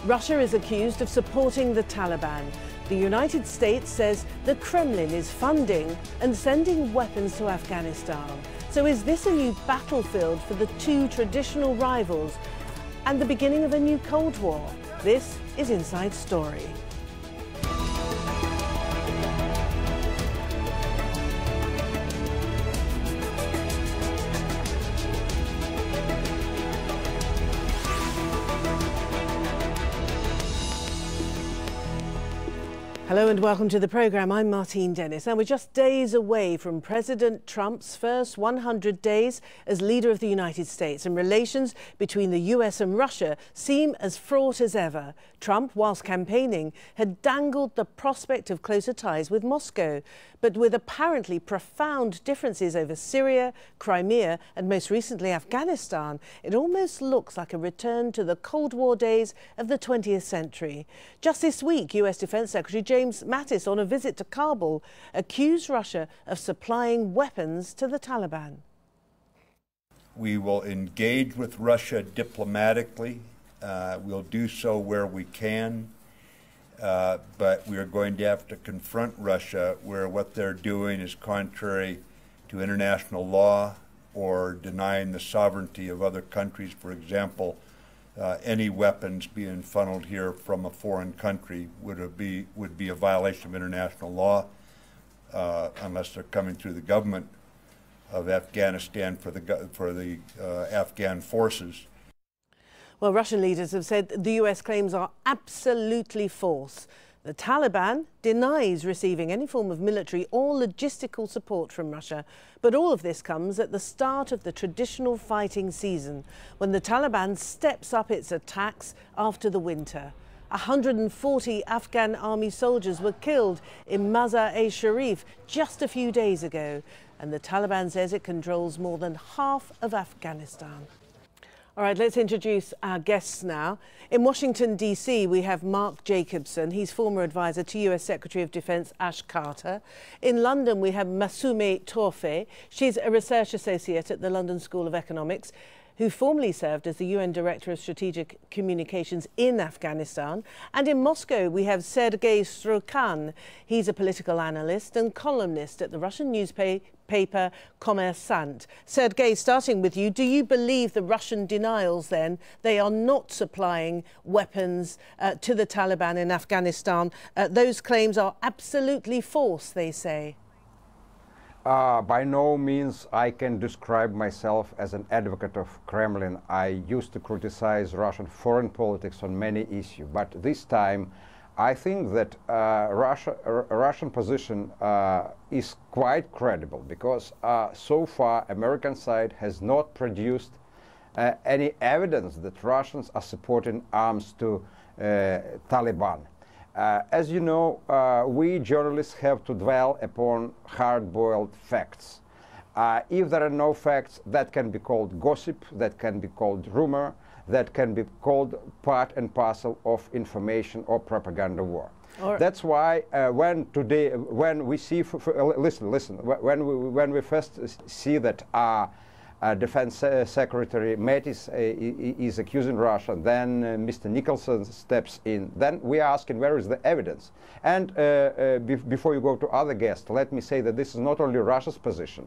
Russia is accused of supporting the Taliban. The United States says the Kremlin is funding and sending weapons to Afghanistan. So is this a new battlefield for the two traditional rivals and the beginning of a new Cold War? This is Inside Story. Hello and welcome to the programme. I'm Martine Dennis. Now, we're just days away from President Trump's first 100 days as leader of the United States, and relations between the US and Russia seem as fraught as ever. Trump, whilst campaigning, had dangled the prospect of closer ties with Moscow, but with apparently profound differences over Syria, Crimea and most recently Afghanistan, it almost looks like a return to the Cold War days of the 20th century. Just this week, US Defence Secretary James Mattis, on a visit to Kabul, accused Russia of supplying weapons to the Taliban. We will engage with Russia diplomatically. We'll do so where we can, but we are going to have to confront Russia where what they're doing is contrary to international law or denying the sovereignty of other countries. For example, any weapons being funneled here from a foreign country would be a violation of international law unless they're coming through the government of Afghanistan for the Afghan forces. Well, Russian leaders have said the US claims are absolutely false. The Taliban denies receiving any form of military or logistical support from Russia. But all of this comes at the start of the traditional fighting season, when the Taliban steps up its attacks after the winter. 140 Afghan army soldiers were killed in Mazar-e-Sharif just a few days ago, and the Taliban says it controls more than half of Afghanistan. All right, let's introduce our guests now. In Washington, D.C., we have Mark Jacobson. He's former advisor to U.S. Secretary of Defense Ash Carter. In London, we have Massoumeh Torfeh. She's a research associate at the London School of Economics, who formerly served as the UN Director of Strategic Communications in Afghanistan. And in Moscow, we have Sergey Strokan. He's a political analyst and columnist at the Russian newspaper Kommersant. Sergey, starting with you, do you believe the Russian denials then they are not supplying weapons to the Taliban in Afghanistan? Those claims are absolutely false, they say. By no means I can describe myself as an advocate of Kremlin. I used to criticize Russian foreign politics on many issues, but this time I think that Russian position is quite credible, because so far American side has not produced any evidence that Russians are supporting arms to Taliban. As you know, we journalists have to dwell upon hard-boiled facts. If there are no facts, that can be called gossip, that can be called rumor, that can be called part and parcel of information or propaganda war. That's why when we see, when we first see that Defense Secretary Mattis is accusing Russia, then Mr. Nicholson steps in. Then we are asking, where is the evidence? And before you go to other guests, let me say that this is not only Russia's position.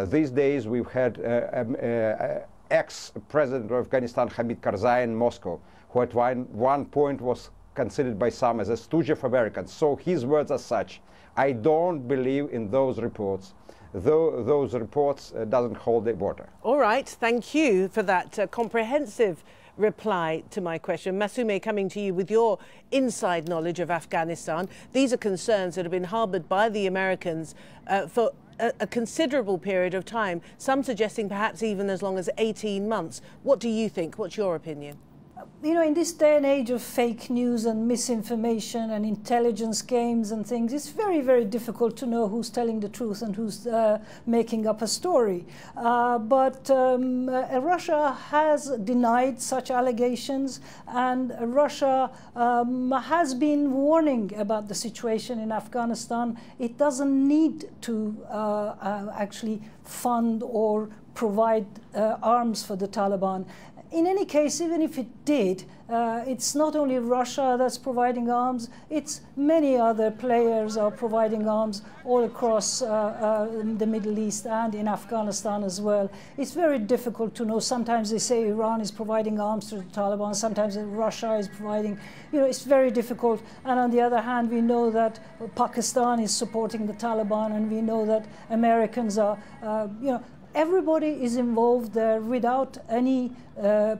These days we've had ex-president of Afghanistan, Hamid Karzai, in Moscow, who at one point was considered by some as a stooge of Americans. So his words are such. I don't believe in those reports. Though those reports doesn't hold the water. All right, thank you for that comprehensive reply to my question. Massoumeh, coming to you with your inside knowledge of Afghanistan. These are concerns that have been harboured by the Americans for a considerable period of time, some suggesting perhaps even as long as 18 months. What do you think? What's your opinion? You know, in this day and age of fake news and misinformation and intelligence games and things, it's very, very difficult to know who's telling the truth and who's making up a story. But Russia has denied such allegations, and Russia has been warning about the situation in Afghanistan. It doesn't need to actually fund or provide arms for the Taliban. In any case, even if it did, it's not only Russia that's providing arms, it's many other players are providing arms all across the Middle East and in Afghanistan as well. It's very difficult to know. Sometimes they say Iran is providing arms to the Taliban, sometimes Russia is providing, it's very difficult. And on the other hand, we know that Pakistan is supporting the Taliban, and we know that Americans are, everybody is involved there without any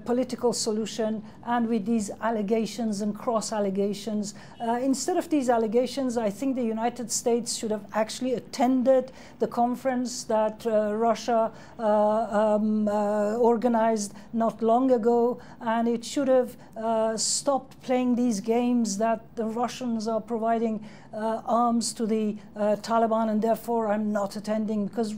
political solution, and with these allegations and cross-allegations. Instead of these allegations, I think the United States should have actually attended the conference that Russia organized not long ago, and it should have stopped playing these games that the Russians are providing arms to the Taliban, and therefore I'm not attending, because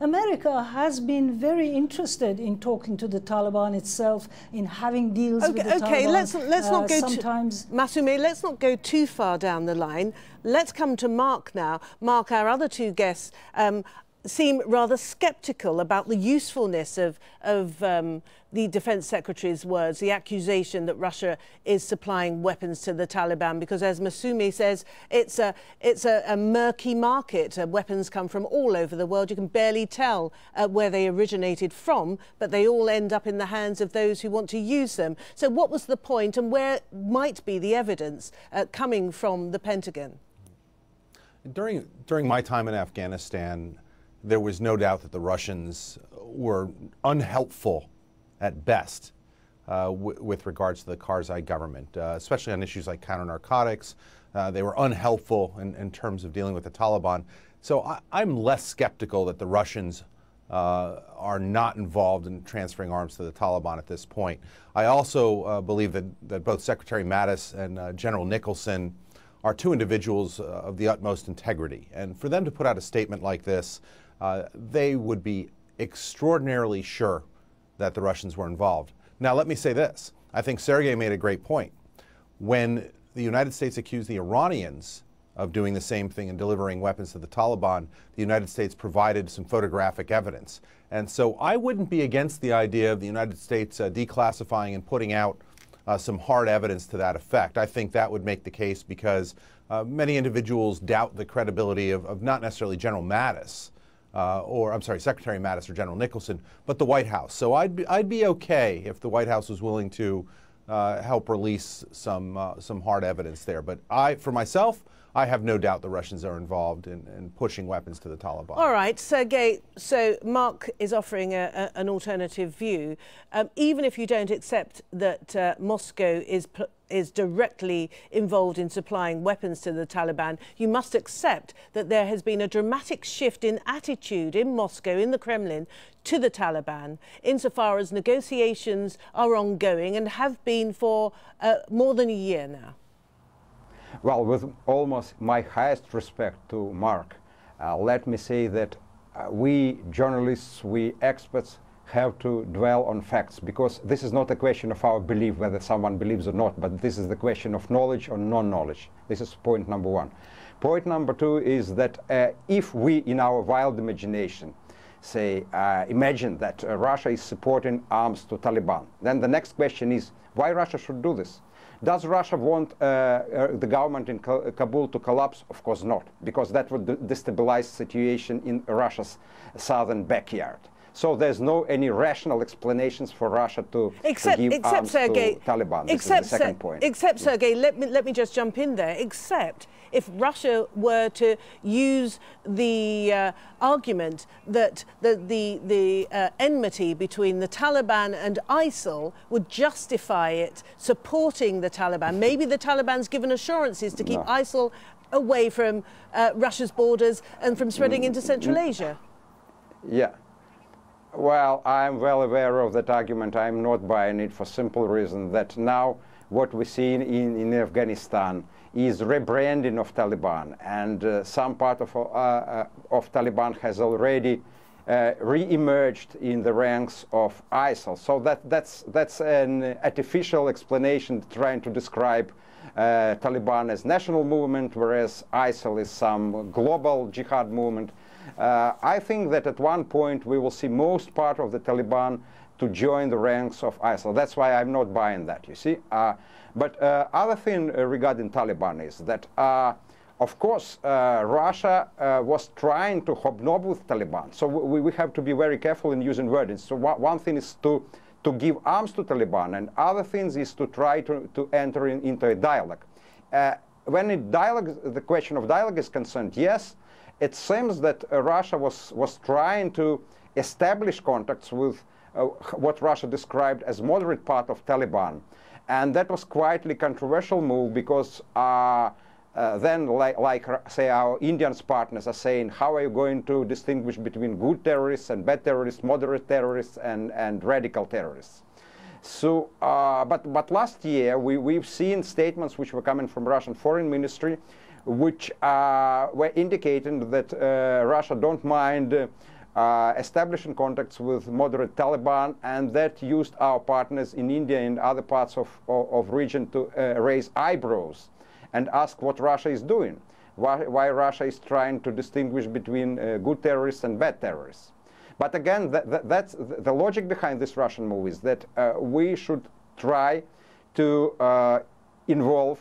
America has been very interested in talking to the Taliban itself, in having deals with the Taliban. Okay, let's not go sometimes. Massoumeh, let's not go too far down the line. Let's come to Mark now. Mark, our other two guests seem rather sceptical about the usefulness of the Defence Secretary's words, the accusation that Russia is supplying weapons to the Taliban, because, as Massoumeh says, it's a murky market. Weapons come from all over the world. You can barely tell where they originated from, but they all end up in the hands of those who want to use them. So what was the point, and where might be the evidence coming from the Pentagon? During my time in Afghanistan, there was no doubt that the Russians were unhelpful at best with regards to the Karzai government, especially on issues like counter-narcotics. They were unhelpful in terms of dealing with the Taliban. So I'm less skeptical that the Russians are not involved in transferring arms to the Taliban at this point. I also believe that both Secretary Mattis and General Nicholson are two individuals of the utmost integrity. And for them to put out a statement like this, they would be extraordinarily sure that the Russians were involved. Now, let me say this. I think Sergey made a great point. When the United States accused the Iranians of doing the same thing and delivering weapons to the Taliban, the United States provided some photographic evidence. And so I wouldn't be against the idea of the United States declassifying and putting out some hard evidence to that effect. I think that would make the case because many individuals doubt the credibility of not necessarily General Mattis, Secretary Mattis or General Nicholson, but the White House. So I'd be okay if the White House was willing to help release some hard evidence there. But for myself, I have no doubt the Russians are involved in pushing weapons to the Taliban. All right, Sergey, so Mark is offering an alternative view. Even if you don't accept that Moscow is directly involved in supplying weapons to the Taliban, you must accept that there has been a dramatic shift in attitude in Moscow, in the Kremlin, to the Taliban, insofar as negotiations are ongoing and have been for more than a year now. Well, with almost my highest respect to Mark, let me say that we journalists, we experts, have to dwell on facts, because this is not a question of our belief, whether someone believes or not, but this is the question of knowledge or non-knowledge. This is point number one. Point number two is that if we, in our wild imagination, say, imagine that Russia is supporting arms to Taliban, then the next question is, why Russia should do this? Does Russia want the government in Kabul to collapse? Of course not, because that would destabilize the situation in Russia's southern backyard. So there's no any rational explanations for Russia to give arms Sergey, to Taliban. This is the second point. Except, Sergey, let me just jump in there. Except if Russia were to use the argument that the enmity between the Taliban and ISIL would justify it supporting the Taliban. Maybe the Taliban's given assurances to keep ISIL away from Russia's borders and from spreading into Central Asia. Yeah. Well, I'm well aware of that argument. I'm not buying it for simple reason that now what we see in Afghanistan is rebranding of Taliban, and some part of Taliban has already re-emerged in the ranks of ISIL. So that's an artificial explanation trying to describe Taliban as national movement, whereas ISIL is some global jihad movement. I think that at one point we will see most part of the Taliban to join the ranks of ISIL. That's why I'm not buying that, you see. But other thing regarding Taliban is that, of course, Russia was trying to hobnob with Taliban. So we have to be very careful in using wording. So one thing is to give arms to Taliban, and other things is to try to enter into a dialogue. When the question of dialogue is concerned, yes, it seems that Russia was trying to establish contacts with what Russia described as moderate part of Taliban. And that was quite a controversial move because then, like say, our Indian partners are saying, how are you going to distinguish between good terrorists and bad terrorists, moderate terrorists and radical terrorists? So, but last year we've seen statements which were coming from Russian Foreign Ministry, which were indicating that Russia don't mind establishing contacts with moderate Taliban, and that used our partners in India and other parts of region to raise eyebrows and ask what Russia is doing, why Russia is trying to distinguish between good terrorists and bad terrorists. But again, that's the logic behind this Russian move is that we should try to involve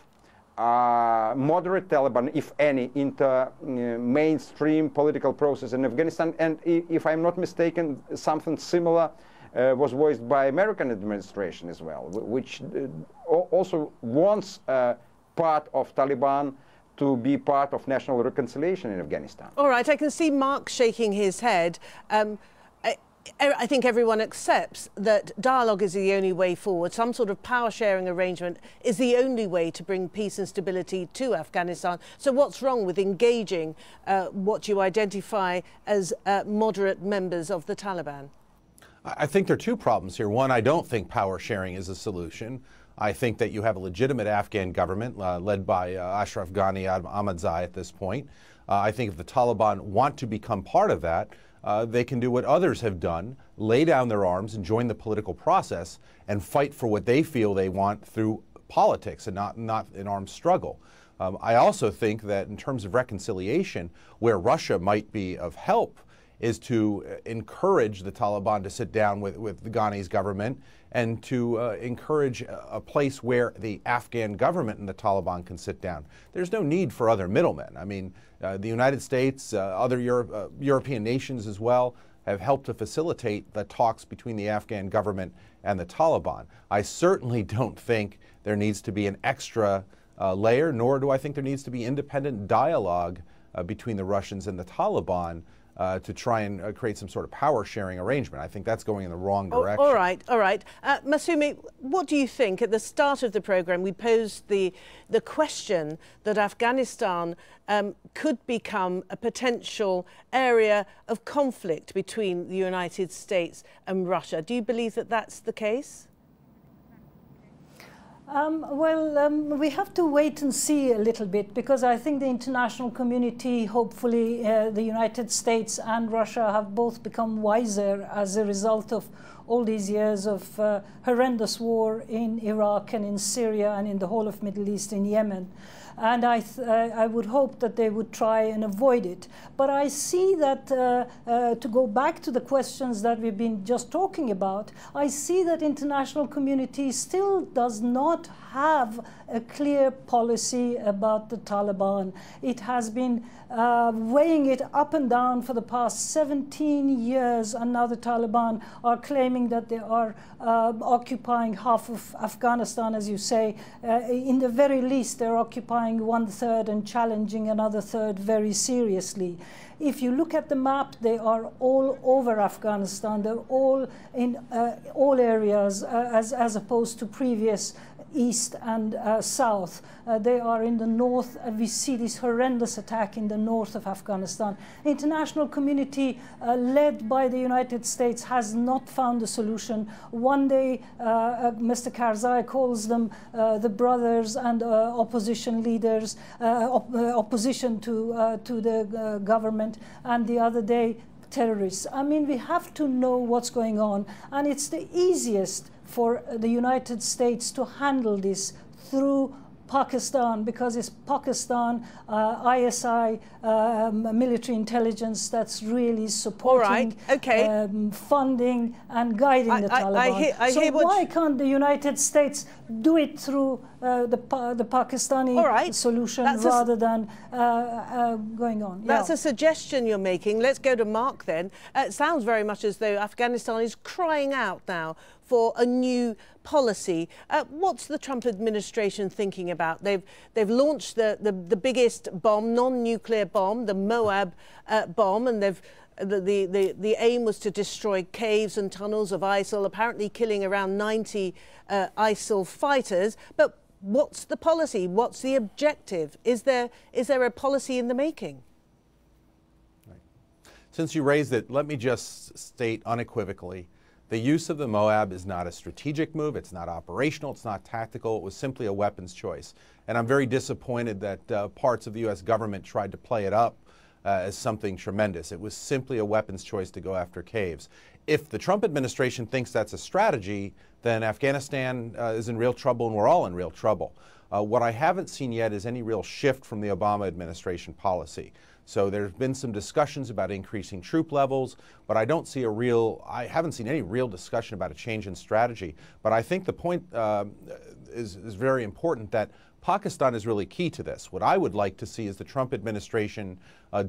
moderate Taliban, if any, into mainstream political process in Afghanistan. And if I'm not mistaken, something similar was voiced by American administration as well, which also wants part of Taliban to be part of national reconciliation in Afghanistan. All right, I can see Mark shaking his head. I think everyone accepts that dialogue is the only way forward. Some sort of power-sharing arrangement is the only way to bring peace and stability to Afghanistan. So what's wrong with engaging what you identify as moderate members of the Taliban? I think there are two problems here. One, I don't think power-sharing is a solution. I think that you have a legitimate Afghan government led by Ashraf Ghani Ahmadzai at this point. I think if the Taliban want to become part of that, they can do what others have done, lay down their arms and join the political process and fight for what they feel they want through politics and not an armed struggle. I also think that in terms of reconciliation, where Russia might be of help is to encourage the Taliban to sit down with Ghani's government and to encourage a place where the Afghan government and the Taliban can sit down. There's no need for other middlemen. I mean, the United States, other European nations as well, have helped to facilitate the talks between the Afghan government and the Taliban. I certainly don't think there needs to be an extra layer, nor do I think there needs to be independent dialogue between the Russians and the Taliban to try and create some sort of power-sharing arrangement. I think that's going in the wrong direction. All right, all right. Massoumeh, what do you think? At the start of the programme, we posed the question that Afghanistan could become a potential area of conflict between the United States and Russia. Do you believe that that's the case? We have to wait and see a little bit, because I think the international community, hopefully the United States and Russia, have both become wiser as a result of all these years of horrendous war in Iraq and in Syria and in the whole of Middle East, in Yemen. And I would hope that they would try and avoid it. But I see that, to go back to the questions that we've been just talking about, I see that international community still does not have a clear policy about the Taliban. It has been weighing it up and down for the past 17 years, and now the Taliban are claiming that they are occupying half of Afghanistan, as you say. In the very least, they're occupying 1/3 and challenging another third very seriously. If you look at the map, they are all over Afghanistan. They're all in all areas, as opposed to previous east and south. They are in the north, and we see this horrendous attack in the north of Afghanistan. International community, led by the United States, has not found a solution. One day, Mr. Karzai calls them the brothers and opposition leaders, opposition to the government, and the other day, terrorists. I mean, we have to know what's going on, and it's the easiest for the United States to handle this through Pakistan, because it's Pakistan, ISI, military intelligence that's really supporting, funding and guiding the Taliban. So why can't the United States do it through the Pakistani solution rather than going on? That's a suggestion you're making. Let's go to Mark then. It sounds very much as though Afghanistan is crying out now for a new policy. What's the Trump administration thinking about? They've launched the biggest bomb, non-nuclear bomb, the Moab bomb, and the aim was to destroy caves and tunnels of ISIL, apparently killing around 90 ISIL fighters. But what's the policy? What's the objective? Is there a policy in the making? Since you raised it, let me just state unequivocally, the use of the Moab is not a strategic move, it's not operational, it's not tactical, it was simply a weapons choice. And I'm very disappointed that parts of the U.S. government tried to play it up as something tremendous. It was simply a weapons choice to go after caves. If the Trump administration thinks that's a strategy, then Afghanistan is in real trouble and we're all in real trouble. What I haven't seen yet is any real shift from the Obama administration policy. So there's been some discussions about increasing troop levels, but I haven't seen any real discussion about a change in strategy. But I think the point is very important that Pakistan is really key to this. What I would like to see is the Trump administration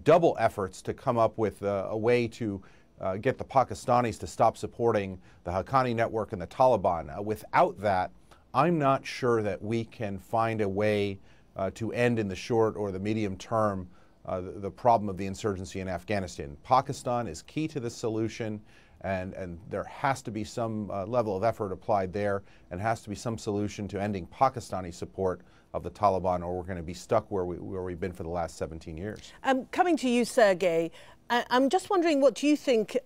double efforts to come up with a way to get the Pakistanis to stop supporting the Haqqani network and the Taliban. Without that, I'm not sure that we can find a way to end in the short or the medium term the problem of the insurgency in Afghanistan. Pakistan is key to the solution, and there has to be some level of effort applied there, and has to be some solution to ending Pakistani support of the Taliban, or we're going to be stuck where we've been for the last 17 years. Coming to you, Sergey, I'm just wondering what you think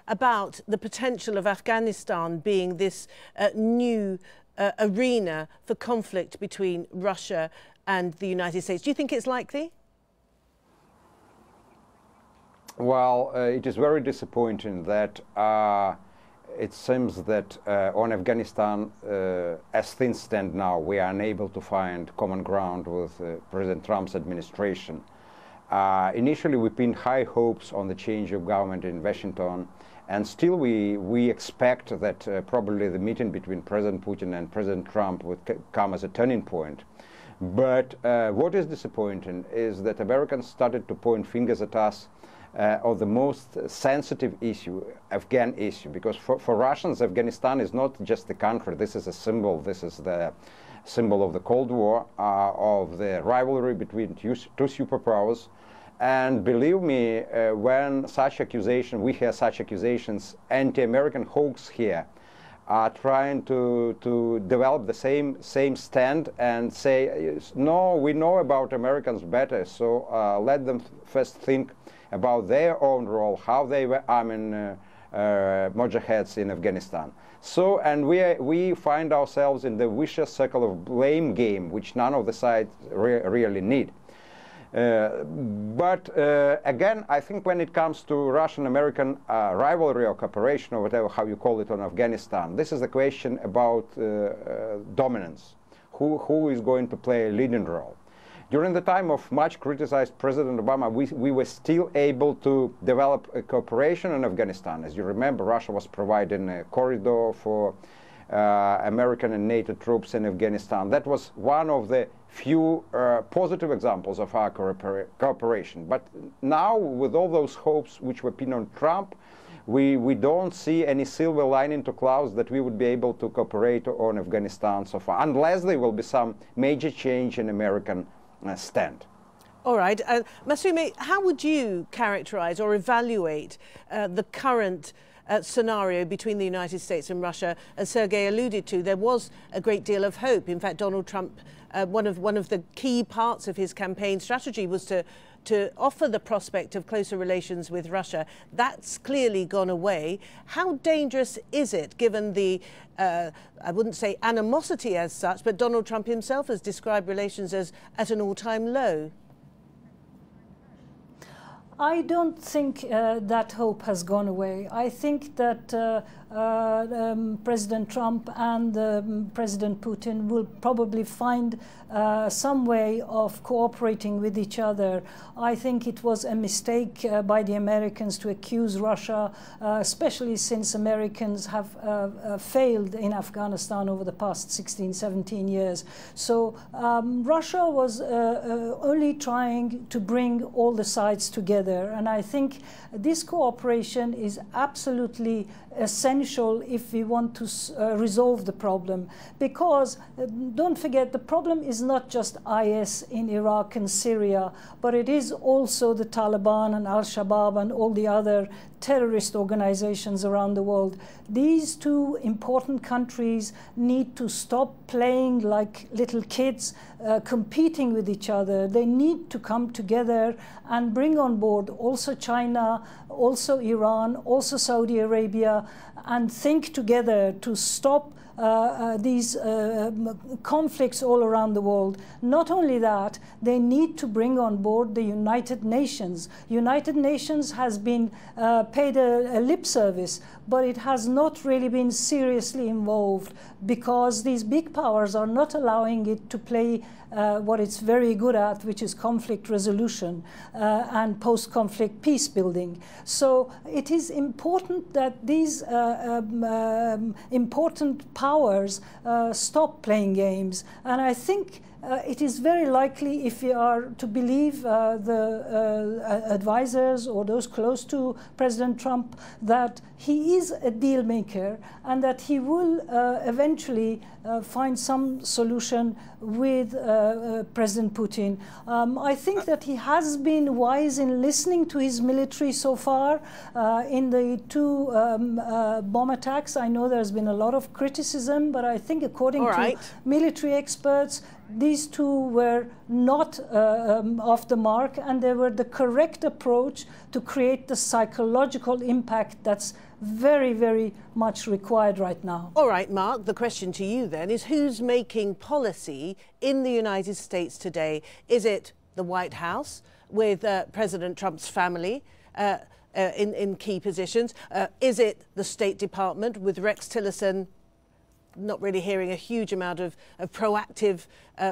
about the potential of Afghanistan being this new arena for conflict between Russia and the United States. Do you think it's likely? Well, it is very disappointing that it seems that on Afghanistan, as things stand now, we are unable to find common ground with President Trump's administration. Initially, we pinned high hopes on the change of government in Washington, and still we expect that probably the meeting between President Putin and President Trump would come as a turning point. But what is disappointing is that Americans started to point fingers at us on the most sensitive issue, Afghan issue, because for Russians, Afghanistan is not just a country. This is a symbol. This is the symbol of the Cold War, of the rivalry between two superpowers. And believe me, when such accusation, we hear such accusations, anti-American hawks here are trying to develop the same stand and say, no, we know about Americans better, so let them first think about their own role, how they were arming Mojaheds in Afghanistan. So, and we find ourselves in the vicious circle of blame game, which none of the sides really need. But again, I think when it comes to Russian-American rivalry or cooperation or whatever, how you call it on Afghanistan, this is a question about dominance. Who is going to play a leading role? During the time of much criticized President Obama, we were still able to develop a cooperation in Afghanistan. As you remember, Russia was providing a corridor for American and NATO troops in Afghanistan. That was one of the few positive examples of our cooperation. But now, with all those hopes which were pinned on Trump, we don't see any silver lining to clouds that we would be able to cooperate on Afghanistan so far, unless there will be some major change in American stand. All right. Massoumeh, how would you characterize or evaluate the current scenario between the United States and Russia? As Sergey alluded to, there was a great deal of hope. In fact, Donald Trump, one of the key parts of his campaign strategy was to offer the prospect of closer relations with Russia. That's clearly gone away. How dangerous is it, given the, I wouldn't say animosity as such, but Donald Trump himself has described relations as at an all-time low? I don't think that hope has gone away. I think that President Trump and President Putin will probably find some way of cooperating with each other. I think it was a mistake by the Americans to accuse Russia, especially since Americans have failed in Afghanistan over the past 16, 17 years. So Russia was only trying to bring all the sides together, and I think this cooperation is absolutely essential if we want to resolve the problem, because don't forget, the problem is not just IS in Iraq and Syria, but it is also the Taliban and Al-Shabaab and all the other terrorist organizations around the world. These two important countries need to stop playing like little kids, competing with each other. They need to come together and bring on board also China, also Iran, also Saudi Arabia, and think together to stop these conflicts all around the world. Not only that, they need to bring on board the United Nations. United Nations has been paid a lip service, but it has not really been seriously involved because these big powers are not allowing it to play what it's very good at, which is conflict resolution and post-conflict peace building. So it is important that these important powers stop playing games. And I think it is very likely, if we are to believe the advisors or those close to President Trump, that he is a deal maker and that he will eventually find some solution with President Putin. I think that he has been wise in listening to his military so far. In the two bomb attacks, I know there's been a lot of criticism, but I think according to military experts, these two were not off the mark, and they were the correct approach to create the psychological impact that's very, very much required right now. All right, Mark, the question to you then is, who's making policy in the United States today? Is it the White House with President Trump's family in key positions? Is it the State Department with Rex Tillerson not really hearing a huge amount of proactive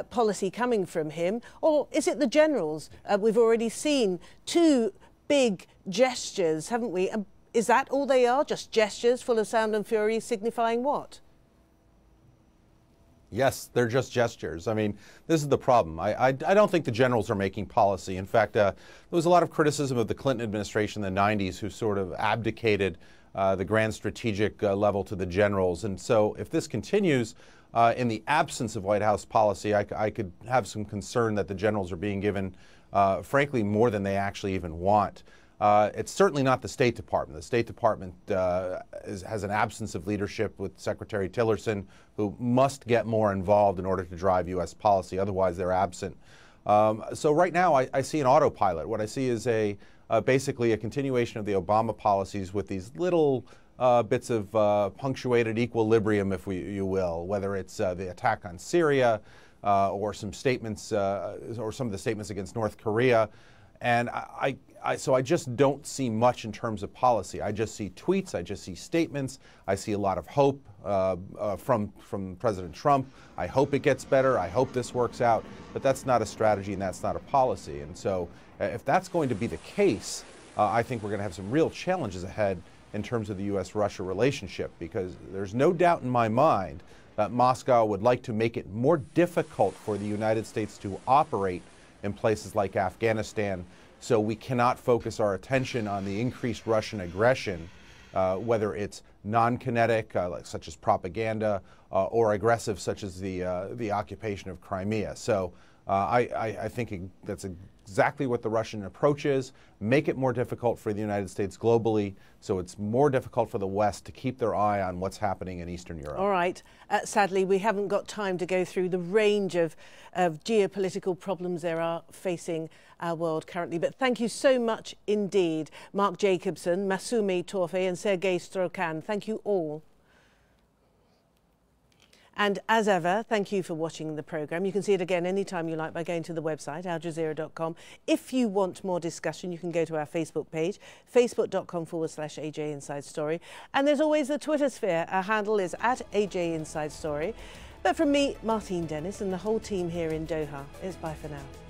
policy coming from him? Or is it the generals? We've already seen two big gestures, haven't we? Is that all they are? Just gestures full of sound and fury signifying what? Yes, they're just gestures. I mean, this is the problem. I don't think the generals are making policy. In fact, there was a lot of criticism of the Clinton administration in the 90s, who sort of abdicated the grand strategic level to the generals. And so if this continues in the absence of White House policy, I could have some concern that the generals are being given, frankly, more than they actually even want. It's certainly not the State Department. The State Department has an absence of leadership with Secretary Tillerson, who must get more involved in order to drive U.S. policy. Otherwise, they're absent. So right now, I see an autopilot. What I see is basically a continuation of the Obama policies with these little bits of punctuated equilibrium, if you will, whether it's the attack on Syria or some statements or some of the statements against North Korea. And so I just don't see much in terms of policy. I just see tweets, I just see statements, I see a lot of hope from President Trump. I hope it gets better, I hope this works out, but that's not a strategy and that's not a policy. And so if that's going to be the case, I think we're going to have some real challenges ahead in terms of the U.S.-Russia relationship, because there's no doubt in my mind that Moscow would like to make it more difficult for the United States to operate in places like Afghanistan, so we cannot focus our attention on the increased Russian aggression, whether it's non-kinetic, such as propaganda, or aggressive, such as the occupation of Crimea. So I think that's exactly what the Russian approach is: make it more difficult for the United States globally, so it's more difficult for the West to keep their eye on what's happening in Eastern Europe. All right. Sadly, we haven't got time to go through the range of geopolitical problems there are facing our world currently. But thank you so much indeed, Mark Jacobson, Massoumeh Torfeh and Sergey Strokan. Thank you all. And as ever, thank you for watching the programme. You can see it again anytime you like by going to the website, aljazeera.com. If you want more discussion, you can go to our Facebook page, facebook.com/AJ Inside Story. And there's always the Twitter sphere. Our handle is @AJ Inside Story. But from me, Martine Dennis, and the whole team here in Doha, it's bye for now.